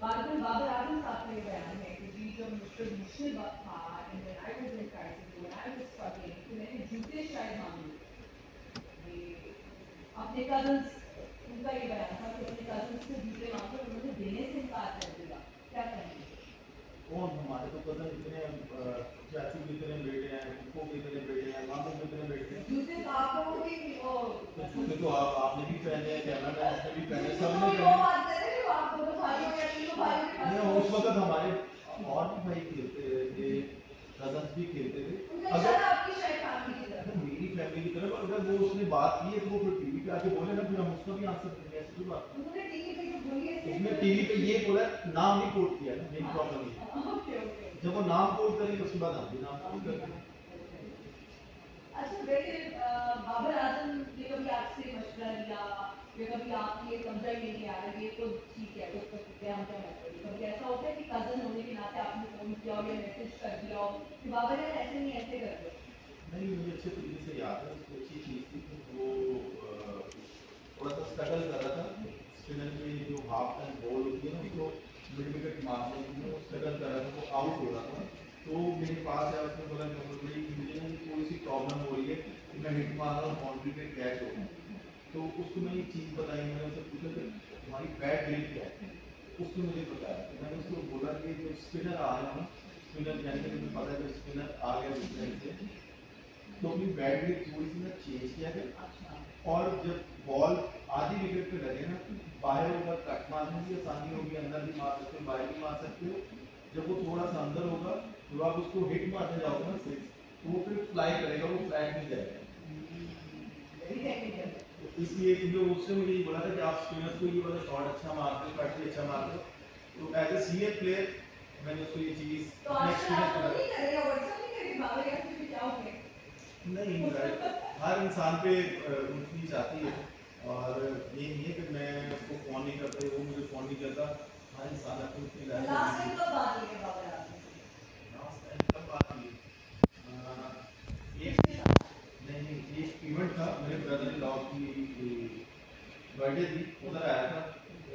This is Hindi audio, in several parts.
बाबर बाबर आजम साहब का ये बयान है कि जी जब मुश्किल वक्त था and when I was in crisis when I was struggling तो मैंने जूते शायद मांग लिए ये अपने कजन्स उनका ये बयान था कि अपने कजन्स से जूते मांगकर उन्होंने देने से इनकार कर दिया। क्या कहेंगे? कौन हमारे तो कजन इतने चाचू के इतने बेटे हैं, फूफो के इतने बेटे हैं, मामू के इतने बेटे हैं। जूते तो आप लोगों के तो जूते तो आपने भी पहने हैं, कैमरा मैन ने भी पहने, तो सबने वो पहने। बात कर रहे हैं जो आप दोनों भाइयों या तीनों भाइयों के नहीं, पास उस वक्त हमारे और भी भाई खेलते थे, कजन्स भी खेलते थे। उनका अगर शायद आपकी शायद फैमिली की तरफ मेरी फैमिली की तरफ अगर वो उसने बात की है तो वो फिर टीवी पे आके बोले ना, फिर हम उसका भी आंसर देंगे, ऐसी कोई बात उन्होंने टीवी पे जो बोली है नहीं। उसने टीवी पे ये बोला, नाम नहीं कोट किया ना, मेरी प्रॉब्लम ये। ओके ओके जब वो नाम कोट करेंगे उसके बाद हम भी नाम कोट करेंगे। अच्छा वैसे बाबर आजम ने कभी आपसे मशवरा लिया या कभी आप ये समझा ही नहीं आ रहा ये तो ठीक है तो क्या हम क्या करें? कभी ऐसा होता है कि कजन होने के नाते आपने फोन किया हो या मैसेज कर दिया हो कि बाबर यार ऐसे नहीं ऐसे कर दो? नहीं, मुझे अच्छे तरीके से याद है, उसकी अच्छी चीज़ थी कि वो थोड़ा सा स्ट्रगल कर रहा था स्पिनर में, जो हाफ टाइम बॉल होती है ना उसको मिड विकेट मारने के लिए वो स्ट्रगल कर रहा था, वो आउट हो रहा था। तो मेरे पास है, उसने बोला कि भाई मुझे ना थोड़ी सी प्रॉब्लम हो रही है कि मैं हिट मार रहा हूँ, बाउंड्री पे कैच हो गया। तो उसको मैंने एक चीज़ बताई, मैंने उससे पूछा कि तुम्हारी बैट रेट क्या है। उसने मुझे बताया, तो मैंने उसको बोला कि जो स्पिनर आ रहे हो ना, स्पिनर यानी कि मुझे पता है कि स्पिनर आ गया डिफरेंस से, तो अपनी बैट रेट थोड़ी सी ना चेंज किया है। और जब बॉल आधी विकेट पे लगे ना, बाहर होगा कट मारने की आसानी होगी, अंदर भी मार सकते हो, बाहर भी मार सकते हो। जब वो थोड़ा सा अंदर होगा, जब आप उसको हिट मारने जाओगे ना सिक्स, तो वो फिर फ्लाई करेगा, वो फ्लैट नहीं जाएगा। वेरी टेक्निकल तो इसलिए क्योंकि उससे मुझे ये बोला था कि आप स्पिनर्स को ये वाला शॉट अच्छा मारते हो, कट भी अच्छा मारते हो। तो एज ए सीनियर प्लेयर मैंने उसको ये चीज़ तो अपने आजकल आप एक्सपीरियंस फोन नहीं कर रहे हो व्हाट्सएप नहीं कर रहे बाबर यार फिर क्या हो गया? नहीं, हर इंसान पे उनकी जाती है, और ये नहीं है कि मैं उसको फ़ोन नहीं करता, वो मुझे फ़ोन नहीं करता। हर इंसान अपनी अपनी लाइफ में लास्ट बिजी टाइम कब बात हुई है बाबर आजम से? है। लास्ट टाइम कब बात हुई? एक पिछले साल नहीं, एक इवेंट था, मेरे ब्रदर इन लॉ की बर्थडे थी, उधर आया था,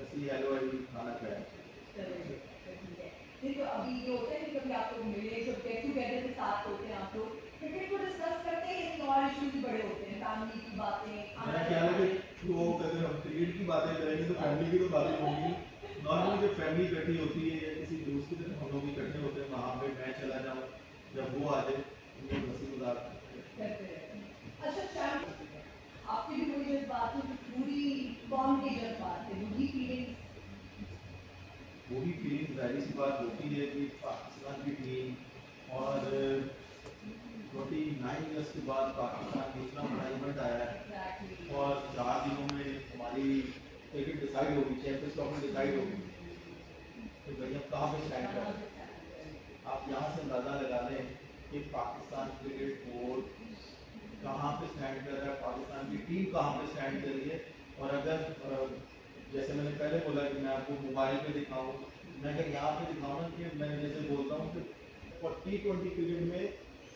ऐसे ही हेलो आई खाना खाया। चलो ठीक है। नहीं तो अभी ये होता है कि कभी आप लोग मिले जब गेट टुगेदर के साथ होते हैं आप लोग क्रिकेट को डिस्कस करते हैं या और इश्यूज भी बड़े होते हैं फैमिली की बातें मेरा ख्याल है कि वो अगर हम क्रिकेट की बातें करेंगे तो फैमिली की तो बातें होंगी। नॉर्मली जब फैमिली इकट्ठी होती है या किसी दोस्त की तरफ हम लोग इकट्ठे होते हैं, वहाँ पे मैं चला जाऊँ, जब वो आ जाए तो मैं हंसी मजाक करते रहते हैं। अच्छा चैम्प आपकी भी कोई जज्बात हो पूरी कौम के जज्बात थे वही फीलिंग्स वो भी फीलिंग जाहिर सी बात होती है कि पाकिस्तान की टीम, और 29 ईयर्स के बाद पाकिस्तान में इतना बड़ा इवेंट आया है, एग्जैक्टली और 4 दिनों में हमारी क्रिकेट डिसाइड होगी, चैंपियंस ट्रॉफी डिसाइड होगी, तो भैया कहाँ पे स्टैंड कर रहे हैं। आप यहाँ से अंदाज़ा लगा लें कि पाकिस्तान क्रिकेट बोर्ड कहाँ पे स्टैंड कर रहा है, पाकिस्तान की टीम कहाँ पे स्टैंड कर रही है। और अगर जैसे मैंने पहले बोला कि मैं आपको मोबाइल पे दिखाऊँ, मैं अगर यहाँ पे दिखाऊँ ना कि मैं जैसे बोलता हूँ कि T20 क्रिकेट में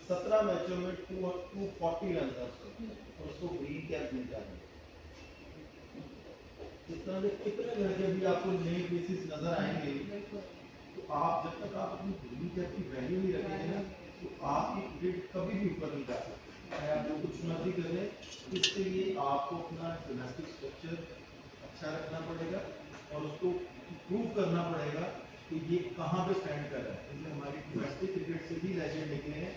17 मैचों में 240 रन था और उसको ग्रीन कैप मिल जाती है। इस तरह के कितने लड़के भी आपको नए फेसेस नजर आएंगे, तो आप जब तक आप अपनी ग्रीन कैप की वैल्यू नहीं रखेंगे ना, तो आपकी क्रिकेट कभी भी ऊपर नहीं जा सकती। चाहे आप जो कुछ मर्जी कर लें, इसके लिए आपको अपना डोमेस्टिक स्ट्रक्चर अच्छा रखना पड़ेगा और उसको प्रूव करना पड़ेगा कि ये कहाँ पे स्टैंड कर रहा है। इसलिए हमारी डोमेस्टिक क्रिकेट से भी लेजेंड निकले हैं,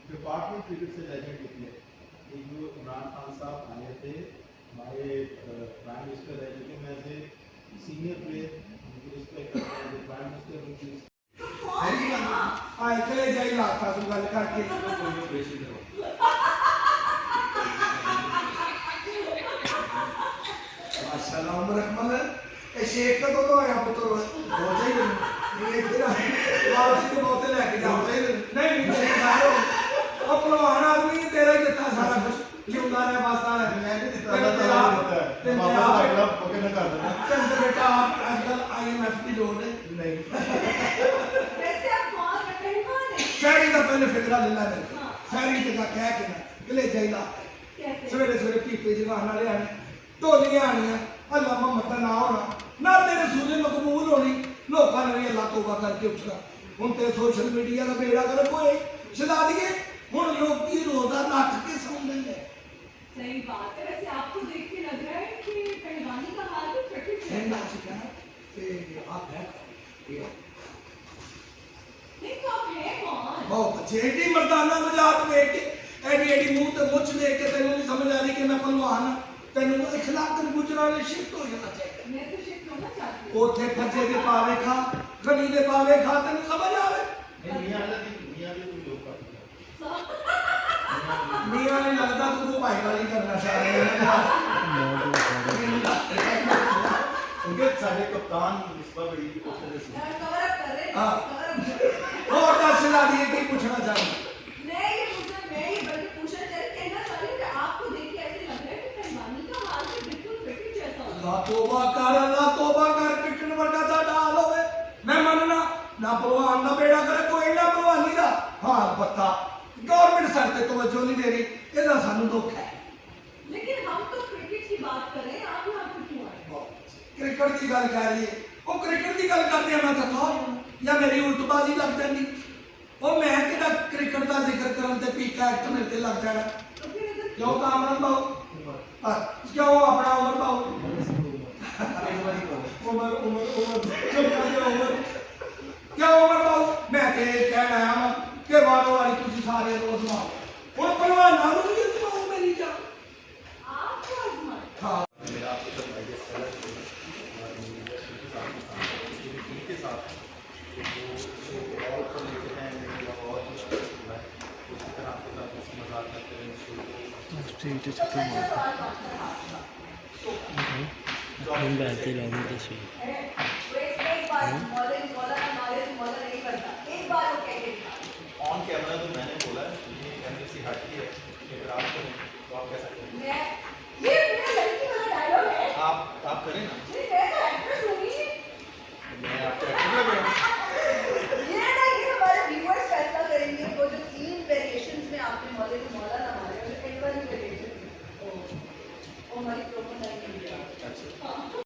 डिपार्टमेंट क्रिकेट से लेजेंड निकले। ये जो इमरान खान साहब आए थे, हमारे प्राइम मिनिस्टर रह चुके, मैं से सीनियर प्लेयर उनको रिस्पेक्ट करते हैं, प्राइम मिनिस्टर उनकी चले जाइए आपका तो गल करके कोई ऑपरेशन करो। माशाल्लाह उम्र अकमल ए शेख का तो आया पुत्र हो जाइए ये फिर वापसी के मौके लेके जाओ नहीं नहीं शेख मारो अब पहलवान आदमी तेरा ही देता सारा कुछ जिंदा है वास्ता है मैं नहीं देता, अल्लाह ताला देता है, वापस अगला पकड़ ना कर देना। चंद बेटा आप आजकल IMF की लोड़ है नहीं, वैसे आप कौन करते हैं कौन है शहरी का पहले फिक्रा ले ला शहरी के का कह के ना ले जाइला कैसे सवेरे सवेरे पीपे जगान वाले आने ढोलियां आनियां अल्लाह मोहम्मद का नाम होना ना तेरे सूजे मकबूल होनी लोगों ने भी अल्लाह तौबा करके उठना हुण ते सोशल मीडिया का बेड़ा कर कोई चला दिए हुण लोग की रोजा रख के सौंदे ने सही बात है। वैसे आपको देख के लग रहा है कि पहलवानी का हाल भी कठिन है। सेंधा चिका ते आप है ये नहीं तो आप है कौन? बहुत अच्छे एडी मर्दाना मजाक देख के एडी एडी मुंह ते मुछ देख के तेनू नहीं समझ आ रही कि मैं पहलवान हां तेनू इखलाकन गुजरा ने शिफ्ट हो जाना चाहिए मैं तो शिफ्ट होना चाहती हूँ। ओथे फज्जे दे पावे खा गनी दे पावे खा तेनू समझ आवे नहीं मियाँ भी कोई लोग करते हैं मियां नहीं लगता तू को भाई वाली करना चाह रहे हैं उनके सारे कप्तान इसका बड़ी कोशिश है कवर अप कर रहे हैं, हाँ। कवर अप कर रहे हैं। और दस ला दिए कि पूछना चाहूँ मैं ये बल्कि पूछना चाह रही कहना चाह रही हूँ कि आपको देख के ऐसे लग रहा है कि पहलवानी का हाल भी बिल्कुल क्रिकेट जैसा हो। अल्लाह तौबा कर क्रिकेट वर्गा साडा हाल होवे मैं मनना ना भगवान दा बेड़ा करे कोई ना भगवानी दा हाल पत्ता गवर्नमेंट सर ते तवज्जो नहीं दे रही ਇਹਦਾ ਸਾਨੂੰ दुख है लेकिन हम तो क्रिकेट की बात कर रहे हैं, आप यहाँ पर क्यों आए? क्रिकेट की गल कर रही है वो क्रिकेट की गल करते मैं थका हो जाना या मेरी उल्टबाजी लग जाती वो मैं किहड़ा क्रिकेट का जिक्र करन ते पीका एक्ट मेरे ते लग जाना तो फिर इधर क्यों कामरान बाबू क्यों अपना उमर बाबू उमर उमर उमर चुप कर जाओ उमर क्या उमर बाबू मैं ते कहना आया हां कि वारो वाली तुसी सारे रोज मारो हुण पहलवानां नूं भी अजमाओ मेरी जान आपको आजमाएं। हां मेरा आपके साथ आइडिया कलर उनके साथ और सब लेते हैं और इसी तरह आपके साथ मजाक करते हैं अच्छा सवाल बात है आपका। हम बैठे रहने तो सही एक बार